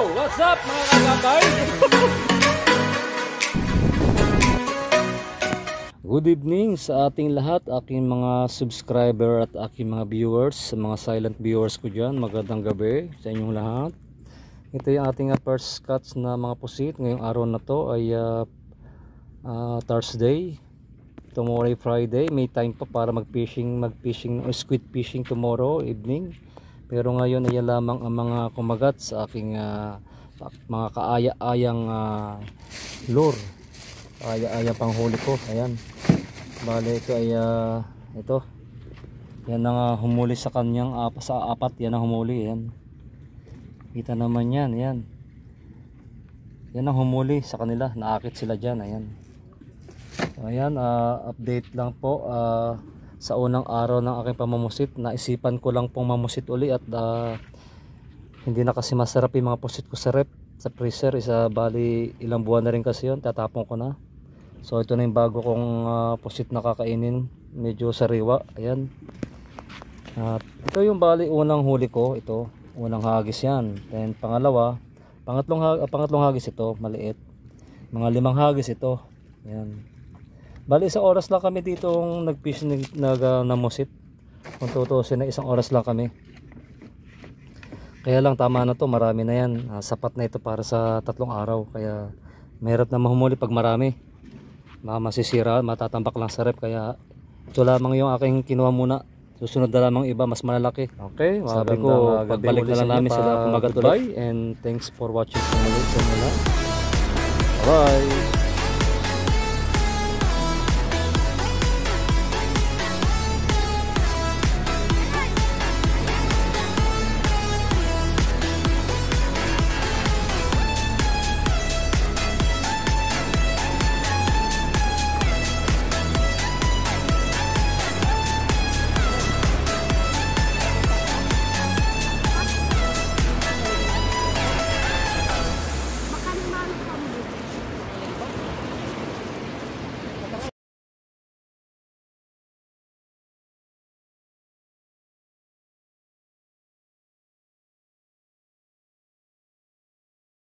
What's up mga kakabay? Good evening sa ating lahat, aking mga subscriber at aking mga viewers, sa mga silent viewers ko dyan. Magandang gabi sa inyong lahat. Ito yung ating first cuts na mga pusit. Ngayong araw na to ay Thursday. Tomorrow ay Friday. May time pa para mag-fishing o squid fishing tomorrow evening. Pero ngayon ay lamang ang mga kumagat sa aking mga kaaya-ayang lure. Kaaya-ayang panghuli ko. Ayan. Bale ito ay ito. Yan ang humuli sa kanyang sa apat. Yan ang humuli. Ayan. Kita naman yan. Ayan. Yan ang humuli sa kanila. Naakit sila dyan. Ayan. So, ayan. Update lang po. Sa unang araw ng aking pamamusit, naisipan ko lang pong mamusit uli at hindi na kasi masarap yung mga pusit ko sa rep, sa freezer. Bali ilang buwan na rin kasi yun, tatapon ko na. So ito na yung bago kong pusit na kakainin, medyo sariwa. Ayan. At ito yung bali unang huli ko, ito unang hagis yan. Then pangalawa, pangatlong hagis ito, maliit. Mga 5 hagis ito. Ayan. Bali isang oras lang kami dito nag-fish namusit. Kung tutusin na isang oras lang kami. Kaya lang tama na to, marami na yan. Sapat na ito para sa 3 araw. Kaya mahirap na mahumuli pag marami. Masisira, matatambak lang sa rep. Kaya ito lamang yung aking kinuha muna. Susunod na lamang iba mas malalaki. Okay, sabi ko pagbalik na lang namin sila kumagat ulit. And thanks for watching. Bye.